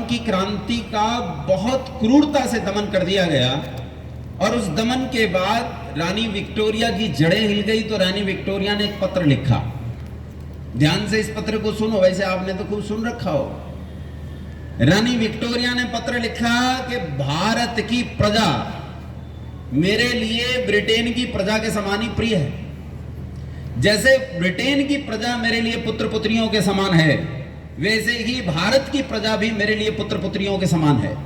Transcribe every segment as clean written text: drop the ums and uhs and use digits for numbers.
की क्रांति का बहुत क्रूरता से दमन कर दिया गया और उस दमन के बाद रानी विक्टोरिया की जड़ें हिल गई तो रानी विक्टोरिया ने एक पत्र लिखा। ध्यान से इस पत्र को सुनो, वैसे आपने तो खूब सुन रखा हो। रानी विक्टोरिया ने पत्र लिखा कि भारत की प्रजा मेरे लिए ब्रिटेन की प्रजा के समान ही प्रिय है। जैसे ब्रिटेन की प्रजा मेरे लिए पुत्र पुत्रियों के समान है, वैसे ही भारत की प्रजा भी मेरे लिए पुत्र पुत्रियों के समान है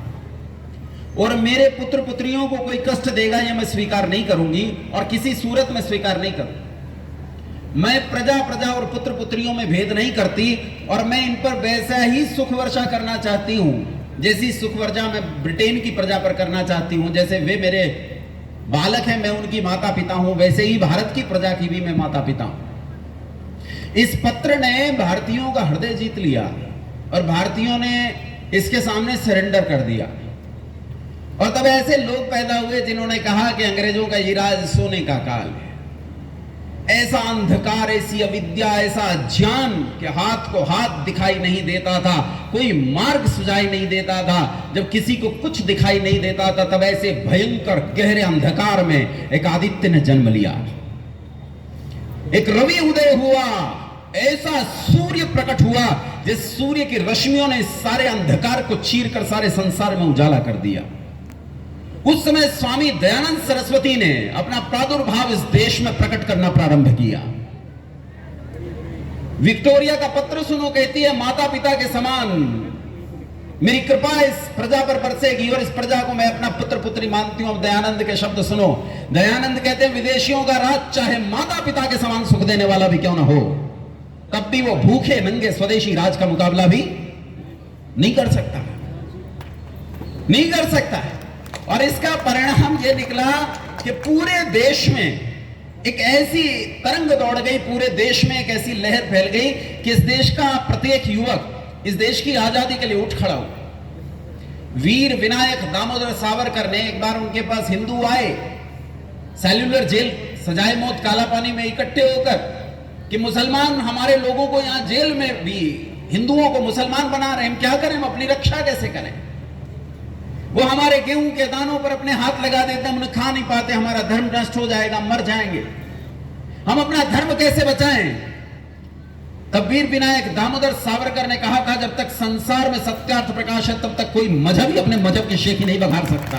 और मेरे पुत्र पुत्रियों को कोई कष्ट देगा यह मैं स्वीकार नहीं करूंगी और किसी सूरत में स्वीकार नहीं करूं। मैं प्रजा और पुत्र पुत्रियों में भेद नहीं करती और मैं इन पर वैसा ही सुख वर्षा करना चाहती हूं जैसी सुख वर्षा मैं ब्रिटेन की प्रजा पर करना चाहती हूं। जैसे वे मेरे बालक हैं, मैं उनकी माता पिता हूं, वैसे ही भारत की प्रजा की भी मैं माता पिता हूं। इस पत्र ने भारतीयों का हृदय जीत लिया और भारतीयों ने इसके सामने सरेंडर कर दिया। और तब ऐसे लोग पैदा हुए जिन्होंने कहा कि अंग्रेजों का ये राज सोने का काल है। ऐसा अंधकार, ऐसी अविद्या, ऐसा ज्ञान कि हाथ को हाथ दिखाई नहीं देता था, कोई मार्ग सुझाई नहीं देता था। जब किसी को कुछ दिखाई नहीं देता था तब ऐसे भयंकर गहरे अंधकार में एक आदित्य ने जन्म लिया, एक रवि उदय हुआ, ऐसा सूर्य प्रकट हुआ जिस सूर्य की रश्मियों ने सारे अंधकार को चीरकर सारे संसार में उजाला कर दिया। उस समय स्वामी दयानंद सरस्वती ने अपना प्रादुर्भाव इस देश में प्रकट करना प्रारंभ किया। विक्टोरिया का पत्र सुनो, कहती है माता पिता के समान मेरी कृपा इस प्रजा पर बरसेगी और इस प्रजा को मैं अपना पुत्र पुत्री मानती हूं। दयानंद के शब्द सुनो। दयानंद कहते हैं विदेशियों का राज चाहे माता पिता के समान सुख देने वाला भी क्यों ना हो, तब भी वो भूखे नंगे स्वदेशी राज का मुकाबला भी नहीं कर सकता, नहीं कर सकता है। और इसका परिणाम यह निकला कि पूरे देश में एक ऐसी तरंग दौड़ गई, पूरे देश में एक ऐसी लहर फैल गई कि इस देश का प्रत्येक युवक इस देश की आजादी के लिए उठ खड़ा हुआ। वीर विनायक दामोदर सावरकर ने एक बार उनके पास हिंदू आए, सेल्युलर जेल सजाए मौत काला पानी में इकट्ठे होकर कि मुसलमान हमारे लोगों को यहां जेल में भी हिंदुओं को मुसलमान बना रहे हैं, हम क्या करें, हम अपनी रक्षा कैसे करें। वो हमारे गेहूं के दानों पर अपने हाथ लगा देते हैं, हम उन्हें खा नहीं पाते, हमारा धर्म नष्ट हो जाएगा, मर जाएंगे, हम अपना धर्म कैसे बचाएं। तब वीर विनायक दामोदर सावरकर ने कहा था जब तक संसार में सत्यार्थ प्रकाश है तब तक कोई मजहब ही अपने मजहब की शेखी नहीं बघार सकता।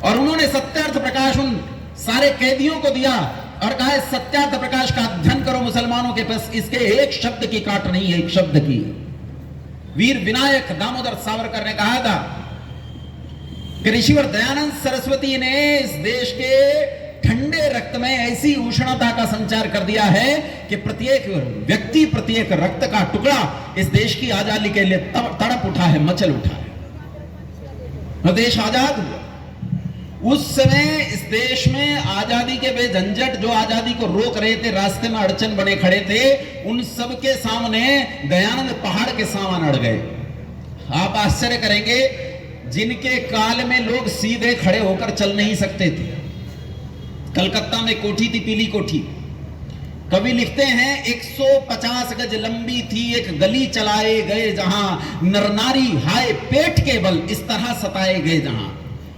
और उन्होंने सत्यार्थ प्रकाश उन सारे कैदियों को दिया और कहा सत्यार्थ प्रकाश का अध्ययन करो मुसलमानों के पास इसके एक शब्द की काट नहीं है, एक शब्द की। वीर विनायक दामोदर सावरकर ने कहा था कि ऋषिवर दयानंद सरस्वती ने इस देश के ठंडे रक्त में ऐसी उष्णता का संचार कर दिया है कि प्रत्येक व्यक्ति, प्रत्येक रक्त का टुकड़ा इस देश की आजादी के लिए तड़प उठा है, मचल उठा है। देश आजाद हुआ। उस समय इस देश में आजादी के बेझंझट जो आजादी को रोक रहे थे, रास्ते में अड़चन बने खड़े थे, उन सबके सामने दयानंद पहाड़ के सामान अड़ गए। आप आश्चर्य करेंगे, जिनके काल में लोग सीधे खड़े होकर चल नहीं सकते थे। कलकत्ता में कोठी थी, पीली कोठी। कवि लिखते हैं 150 गज लंबी थी एक गली चलाए गए जहां नरनारी हाय पेट के बल इस तरह सताए गए जहां।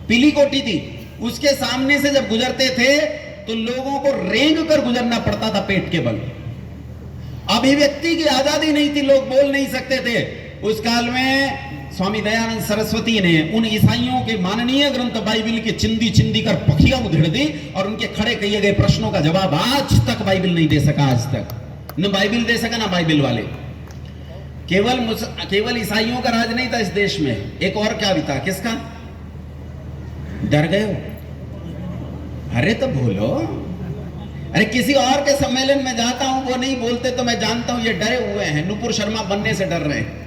पीली कोठी थी, उसके सामने से जब गुजरते थे तो लोगों को रेंग कर गुजरना पड़ता था पेट के बल। अभिव्यक्ति की आजादी नहीं थी, लोग बोल नहीं सकते थे। उस काल में स्वामी दयानंद सरस्वती ने उन ईसाइयों के माननीय ग्रंथ बाइबिल की चिंदी चिंदी कर पखियां उधेड़ दी और उनके खड़े किए गए प्रश्नों का जवाब आज तक बाइबिल नहीं दे सका। आज तक न बाइबिल दे सका ना बाइबिल वाले। केवल ईसाइयों का राज नहीं था इस देश में, एक और क्या भी था। किसका? डर गए हो? अरे तो बोलो। अरे किसी और के सम्मेलन में जाता हूं, वो नहीं बोलते तो मैं जानता हूं ये डरे हुए हैं, नुपुर शर्मा बनने से डर रहे हैं।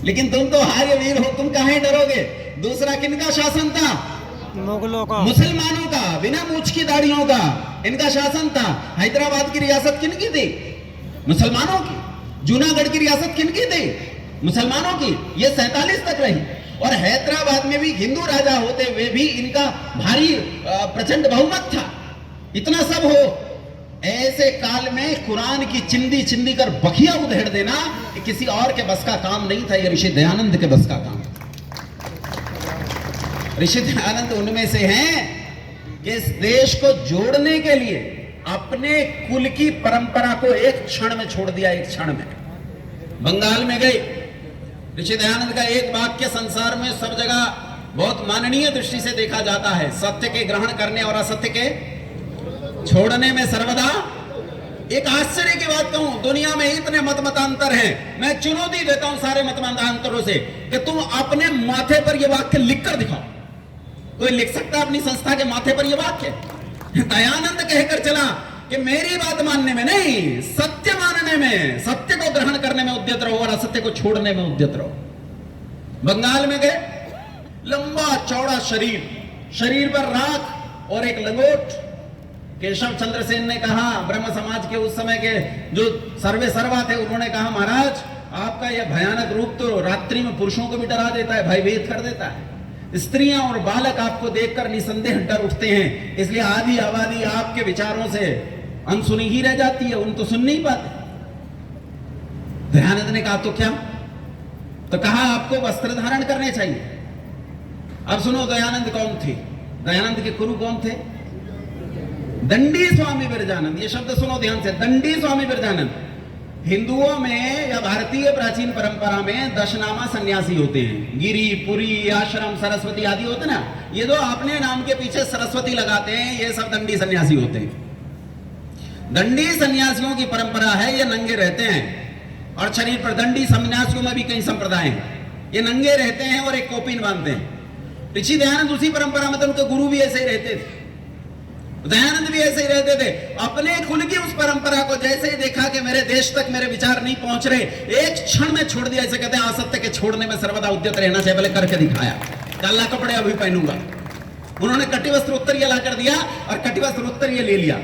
लेकिन तुम तो हार्य वीर हो, तुम काहे डरोगे? दूसरा किनका शासन था? मुगलों का, मुसलमानों का, बिना मूछ की दाढ़ियों का इनका शासन था। हैदराबाद की रियासत किनकी थी? मुसलमानों की। जूनागढ़ की रियासत किनकी थी? मुसलमानों की। ये 47 तक रही। और हैदराबाद में भी हिंदू राजा होते हुए भी इनका भारी प्रचंड बहुमत था। इतना सब हो ऐसे काल में कुरान की चिंदी चिंदी कर बखिया उधेड़ देना कि किसी और के बस का काम नहीं था, ये ऋषि दयानंद के बस का काम था। ऋषि दयानंद उनमें से हैं कि इस देश को जोड़ने के लिए अपने कुल की परंपरा को एक क्षण में छोड़ दिया, एक क्षण में। बंगाल में गए, ऋषि दयानंद का एक वाक्य संसार में सब जगह बहुत माननीय दृष्टि से देखा जाता है, सत्य के ग्रहण करने और असत्य के छोड़ने में सर्वदा। एक आश्चर्य की बात कहूं, दुनिया में इतने मत मतांतर हैं, मैं चुनौती देता हूं सारे मत मतांतरों से कि तुम अपने माथे पर यह वाक्य लिखकर दिखाओ। कोई लिख सकता है अपनी संस्था के माथे पर यह वाक्य? दयानंद कहकर चला कि मेरी बात मानने में नहीं, सत्य मानने में, सत्य को ग्रहण करने में उद्यत रहो और असत्य को छोड़ने में उद्यत रहो। बंगाल में गए, लंबा चौड़ा शरीर, शरीर पर राख और एक लंगोट। केशव चंद्र सेन ने कहा, ब्रह्म समाज के उस समय के जो सर्वे सर्वा थे, उन्होंने कहा महाराज आपका यह भयानक रूप तो रात्रि में पुरुषों को भी डरा देता है, भयभीत कर देता है। स्त्रियां और बालक आपको देखकर निसंदेह डर उठते हैं, इसलिए आधी आबादी आपके विचारों से अनसुनी ही रह जाती है, उन तो सुन नहीं पाते। दयानंद ने कहा तो क्या? तो कहा आपको वस्त्र धारण करने चाहिए। अब सुनो दयानंद कौन थे? दयानंद के गुरु कौन थे? दंडी स्वामी बिरजानंद। ये शब्द सुनो ध्यान से, दंडी स्वामी बिरजानंद। हिंदुओं में या भारतीय प्राचीन परंपरा में दशनामा सन्यासी होते हैं, गिरी, पुरी, आश्रम, सरस्वती आदि होते ना, ये जो अपने नाम के पीछे सरस्वती लगाते हैं, ये सब दंडी सन्यासी होते हैं। दंडी सन्यासियों की परंपरा है, ये नंगे रहते हैं और शरीर पर, दंडी सन्यासियों में भी कई संप्रदाय हैं, ये नंगे रहते हैं और एक कोपीन बांधते हैं। ऋषि दयानंद उसी परंपरा में थे, उनके गुरु भी ऐसे ही रहते थे, दयानंद भी ऐसे ही रहते थे। अपने कुल की उस परंपरा को जैसे ही देखा कि मेरे देश तक मेरे विचार नहीं पहुंच रहे, एक क्षण में छोड़ दिया। ऐसे कहते हैं असत्य के छोड़ने में सर्वदा उद्यत रहना चाहिए। पहले करके दिखाया, काला कपड़े अभी पहनूंगा। उन्होंने कटिवस्त्र उत्तरीय ला कर दिया और कटिवस्त्र उत्तरीय ले लिया।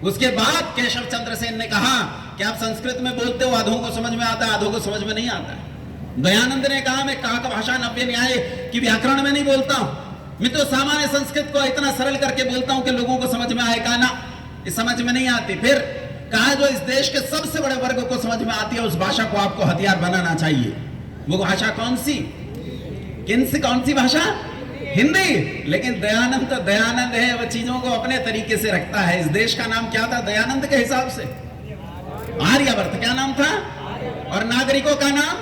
उसके बाद केशव चंद्र सेन ने कहा कि आप संस्कृत में बोलते हो, आधों को समझ में आता है, आधों को समझ में नहीं आता। दयानंद ने कहा मैं काक भाषा नव्य न्याय की व्याकरण में नहीं बोलता हूं, मैं तो सामान्य संस्कृत को इतना सरल करके बोलता हूं कि लोगों को समझ में आएगा ना, ये समझ में नहीं आती। फिर कहा जो इस देश के सबसे बड़े वर्ग को समझ में आती है, उस भाषा को आपको हथियार बनाना चाहिए। वो भाषा कौन सी? कौन सी भाषा? हिंदी। लेकिन दयानंद तो दयानंद है, वह चीजों को अपने तरीके से रखता है। इस देश का नाम क्या था दयानंद के हिसाब से? आर्यवर्त। क्या नाम था? और नागरिकों का नाम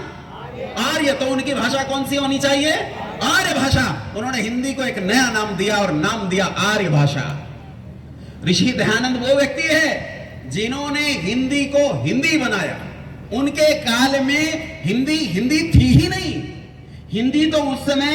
आर्य। तो उनकी भाषा कौन सी होनी चाहिए? आर्य भाषा। उन्होंने हिंदी को एक नया नाम दिया और नाम दिया आर्य भाषा। ऋषि दयानंद वो व्यक्ति है जिन्होंने हिंदी को हिंदी बनाया। उनके काल में हिंदी थी ही नहीं। हिंदी तो उस समय